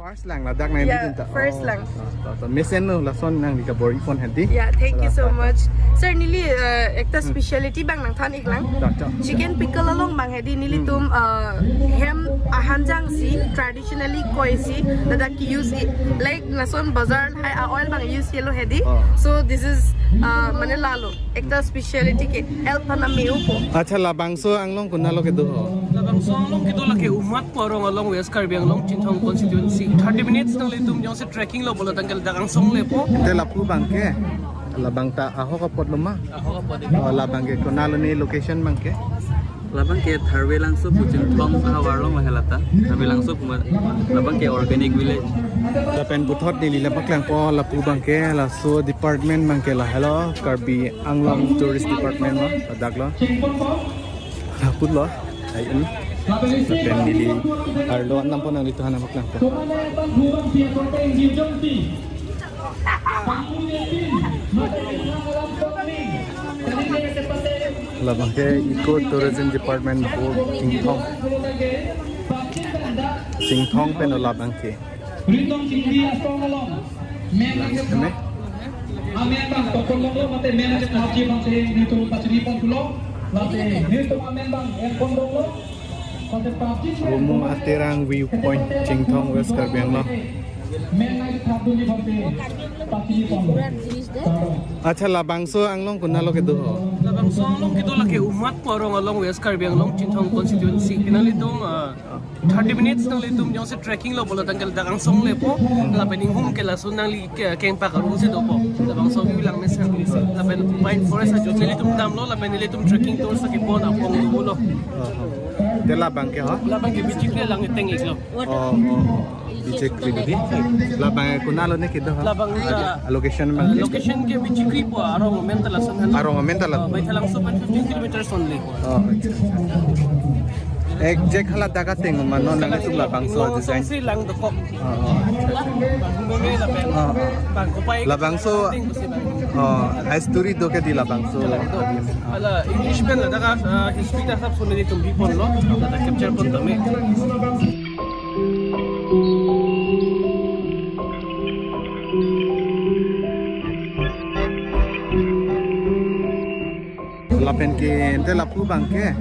first lang ladak na Yeah, dito. first lang. So mesen no lason nang dikabor ipon hadi. Yeah, thank you so much. Sir, nili ekta specialty bang nang than iklang. Chicken pickle along bang hedi nili tum ham hanjang si traditionally koi si dadak ki use it like lason bazar hai oil bang use yellow hedi. So this is mane lalo ekta specialty ke help na meu po. Acha labangso anglong kunalo ke do. Labangso anglong ke do laki umat porong along West Karbi anglong Chinthong constituency. 30 minutes nang litum jong se trekking lo bola tanggal dagang song le po. Te lapu bangke. Labang ta aho ka pot luma. Ako ka po din. Labang ke kunalo ni location bangke. Labang ke Tharwe langsung pucing thong hawarlong lahelata. Tharwe langsung labang ke organic village. Lapen buthot ni labak lang po lapu bangke la so department bangke la hello Karbi anglong tourist department mo daglo. Laput lo. Ayun. Lapen nili arlo nang po nang dito hanap lang po. Labang ke Eco Tourism Department po Cingthong pe no labang ke. Kami? Rumung Atirang Viewpoint Cingthong West Karbi Anglong. Acha labangso anglong kunalo ke do. Labangso anglong ke do laki umat porong along West Karbi anglong Chinthong constituency. Pinalitum 30 minutes nang litum jong se trekking lo bola tanggal dagang song le po. Lapen hum ke lasun nang li keng pa karung se do po. Labangso bilang mesa. Lapen pine forest sa jong litum dam lo lapen litum trekking tour sa kipon apong dulo. Te labang ke ha? Labang ke bijikle lang iteng iglo. Check lagi. Labang kunalo ni kido ha. Labang Location man. location ke bijikri po arong mental lasan. Arong mental. Bay talang so 15 kilometers only. Exact halat dagat ting manon nang itu labang so design. Si lang dokok. Labang so history do ke di labang so. Ala English pen la daga history ta sab sunni tum bipon lo. Daga capture pon tame. Lapen ke ente lapu bangke.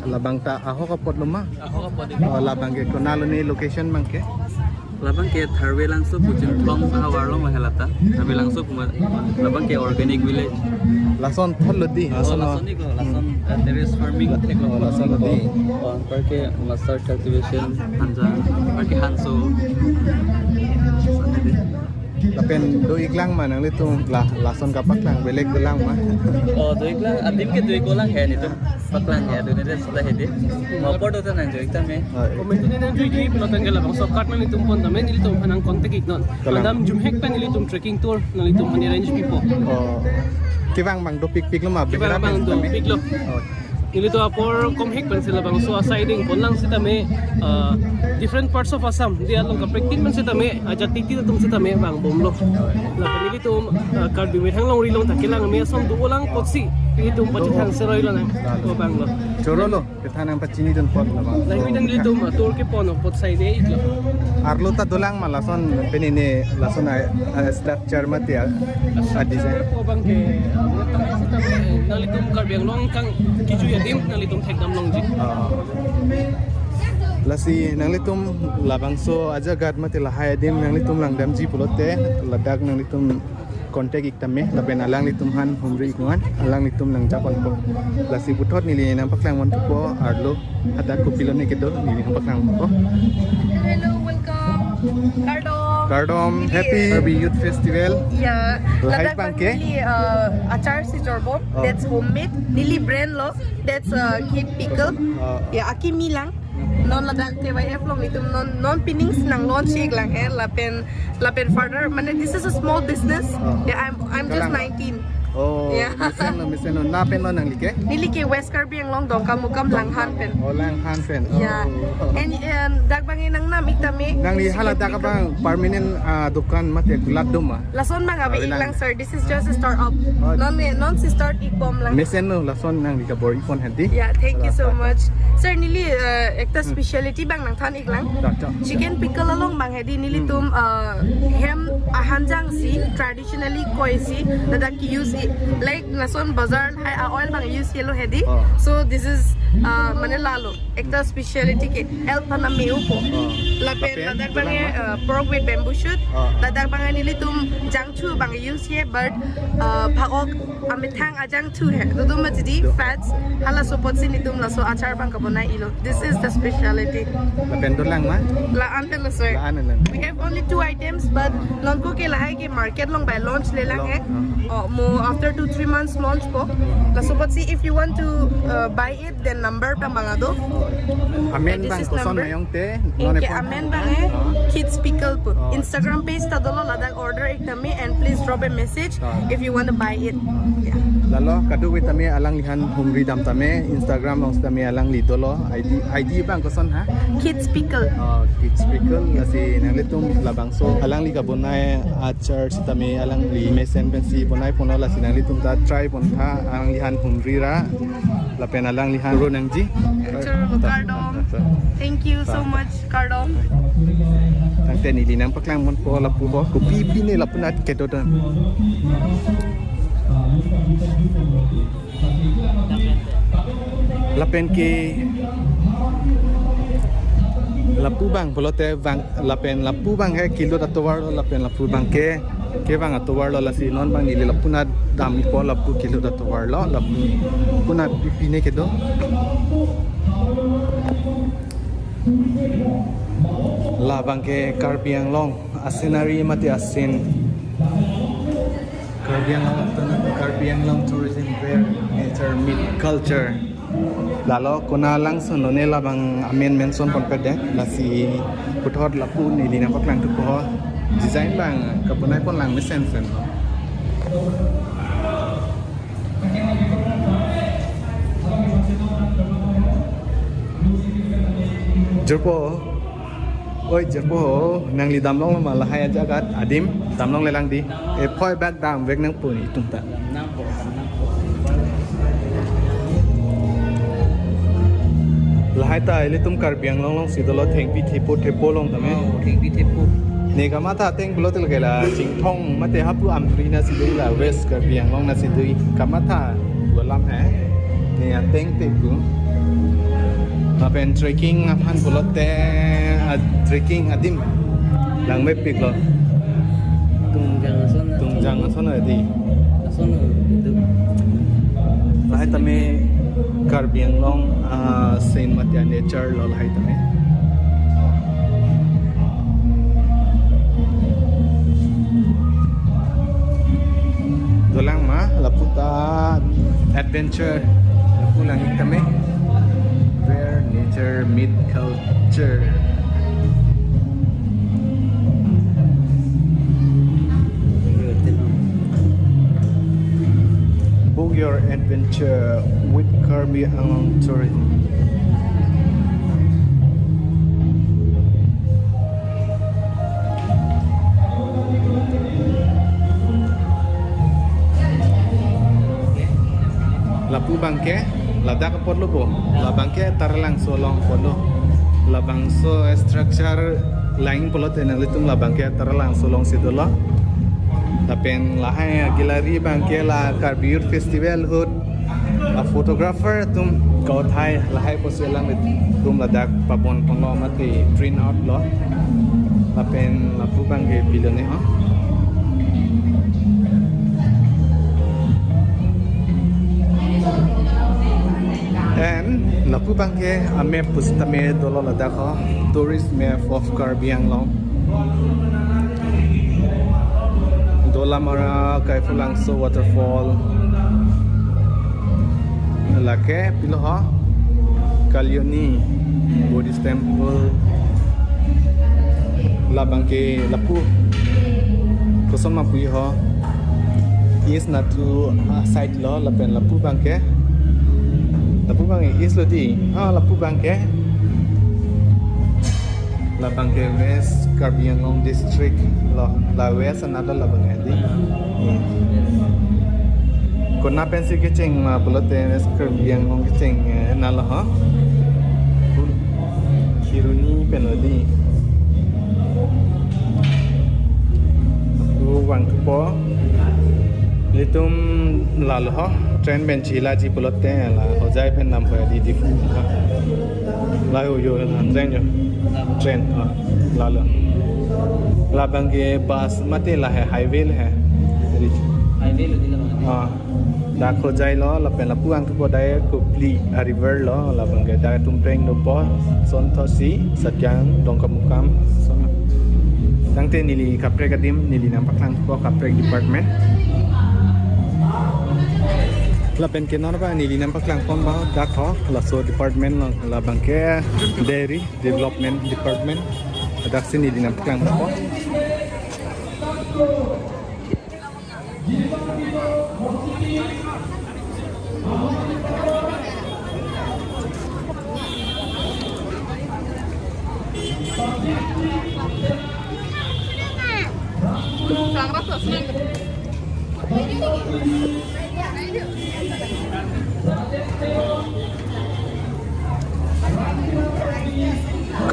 Labang ta aho ka pot luma. Ako ka po din. Labang ke kunalo ni location bangke. Labang ke Tharwe langsung pucing thong hawarlong lahelata. Tharwe langsung labang ke organic village. Lason tholodi. Lason ni ko lason terrace farming theko lason lodi. parke mustard cultivation hanja parke hanso. Lapen do iklang man ang litong lason kapak lang beleg lang ma. Oh, doi lang adim ke doi ko lang hai ni to. Paklang ya doi ne sudah hede. Mapor do tan anjo ikta me. Comment din ang joy pala tanggal abang so cart man itum pon tame nilitum hanang contact ignon. Madam jumhek pa nilitum trekking tour nalitum mani range people. Kibang bang do pik luma. Kibang bang do piklo. Nilito apor komhek pan sila bang so siding pon lang sita me different parts of Assam di along ka practice man sita me aja titi tum sita me bang bomlo la nilito Karbi me hanglong rilong takilang me Assam do lang potsi itum pachithang seroy lo na ko bang lo Chorolo kethanang pachini don pot lama. lahi dang nilito tour ke pon pot side e iglo Arlo ta dolang malason penine lason structure mati design. ko bang ke sita me nalitum Karbi ang long kang kiju yadim nalitum thekdam long ji Lasi nang litum labang so aja gad mati lahai dim nang litum lang damji pulote ladak nang litum kontek iktame laben alang litum han humri ikuan alang litum nang japon po lasi butot nili nang paklang mon po arlo ada ko pilone kedo nili nang paklang po. Hello, welcome. Kardom Happy Karbi Youth Festival. Yeah. Lahat Ladak bang bang ke? nili achar si jorbom. That's homemade. Nili brand lo. That's kid pickle. Yeah, aki milang. Non ladak TYF long itum non pinnings nang launch lang lapen further. Mane this is a small business. Yeah, I'm just 19. Oh, Yeah. mesen lo na pen lo nang like. Nili ke West Karbi Anglong dong kamukam langhan pen. Oh, lang han pen. Yeah. And dagbangin nang nam itami. Nang li halata ka bang permanent dukan mate gulat doma. Lason bang abi Ilang. ilang sir. This is just a start up. Oh. Non si start ikom lang. Mesen lo lason nang li ka bor ipon hadi. Yeah, thank you so much. Sir nili ekta specialty bang nang than iklang. Doctor. Chicken pickle along bang hedi nili tum hem ahanjang si traditionally koi si that ki use it like nason bazar hai oil bang use yellow hedi. Oh. So this is mane lalo ekta specialty ke help na meu po. Lapen ladak bang pork with bamboo shoot. Oh. Ladak bang nili tum jangchu bang use ye but phagok amithang ajang tu hai. Dudum majidi fats hala support si nitum laso achar bang kabonai ilo. This is the specialty. Lapen do lang ma. La ante la sir. Laan lang. We have only 2 items but non ko ke lahay ke market long by launch le lang hai. Oh, mo after 2-3 months launch po. La support si if you want to buy it then number pa mga do. Amen This bang is kuson number. mayong te. Inke amen bang hai. Kids pickle po. Instagram page ta dolo ladak order iktami and please drop a message if you want to buy it. Yeah. Lalo kadu wit tami alang lihan humri dam tami Instagram long tami alang lidolo ID bang kuson ha. Kids pickle. Oh, kids pickle kasi nang litum labang so alang li kabunay achar si tami alang li mesen pensi bunay puno la sinang litum ta try pun tha alang lihan humri ra lapen alang lihan ro nang ji. Sir Ricardo. Thank you so much Cardo. Tang te ni linang paklang mon po lapu bo ku pipi ni lapunat kedo dan. Lapen ke lapu bang polote bang lapen lapu bang he kilo datowar lo lapen lapu bang ke bang atowar lo lasi non bang nili lapuna dam po lapu kilo datowar lo lapu puna pipine kedo la bang ke Karbi Anglong asinari mati asin Karbi Anglong tourism fair nature meet culture lalo kuna lang sonone la bang amen mention kon pede la si puthot la pu ni lina paklang tu ko design bang kapunai pon lang mesen sen jerpo oi jerpo nang li damlong ma la hai jagat adim damlong lelang di e phoi bak dam vek nang pu ni tumta lahai ta ile tum Karbi Anglong long sidolo thengpi thepo long tame Thengpi thepo. ne ga mata teng blotel gela chingthong mate hapu amri na sidui la West Karbi Anglong na sidui kamata walam hai ne ya teng te gu apen trekking aphan bolote trekking adim lang me piklo tungjang ason adi lahai tame Karbi Anglong Saint Matya nature lo lahai tame dolang ma laputa adventure pulang tame where nature meet culture book your adventure with Karbi Anglong tourism. Lapu bangke ladak podlo bo la bangke tarlang solong podlo la bangso structure lain polo tenang litum la bangke tarlang solong sidolo tapen lahai gallery bangke la Karbi Youth Festival hut a photographer tum kau thai lahai poselang tum ladak papon polo mati print out lo tapen lapu bangke bilone ha and lapu bangke ame pustame dolo ladakho tourist map of Karbi Anglong Dolamara Kaifulangso waterfall lake piloha Kalyoni Buddhist temple labangke lapu koson mapui ho is na tu side lo lapen lapu bangke is lo di lapu bangke la bangke West Karbi Anglong district lo la West another la bangke di kona pensi ke cheng ma bulote West Karbi Anglong ke cheng na lo ha Kiruni penodi wang po litum lal ho train ben chila ji pulotte la ho jai pen nam pa di fu la yo train la la bangge bus mate la hai highway hai highway lo dila ha da kho jai lo la pen la puang ko dai ko pli a river lo la bangge da tum preng no po son tho si satyang dong kamukam son Tangte nili kapre kadim nili nampak lang po kapre department. Lapen ke nora ba nili nampak lang po ba dakho la so department la bangke dairy development department. Adak sin nili nampak lang po.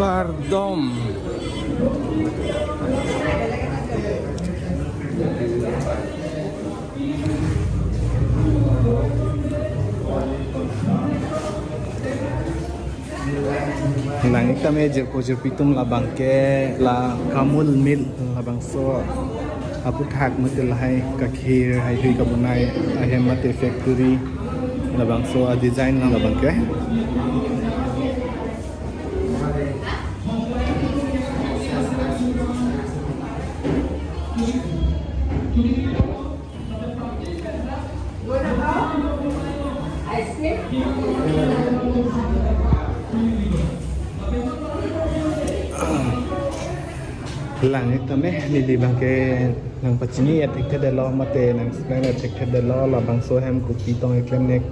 Kardom Langit kami jer pitum labang ke la kamul mil labang so apu thak mutil hai kakhir hai hui kabunai ahem mate factory labang so a design labang ke Langit kami nili bangke nang pacini atik de lo mate nang splen atik de lo la bang so hem kopi tong eklem nek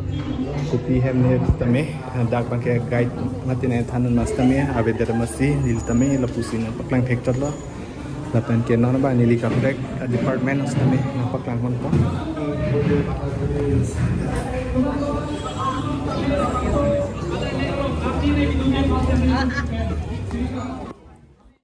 kopi hem ne tame dak bangke guide mate ne thanan mas tame ave der masi nil tame la pusin paklang thek lo la pan ke non ba nili kaptek department os tame nang paklang kon ko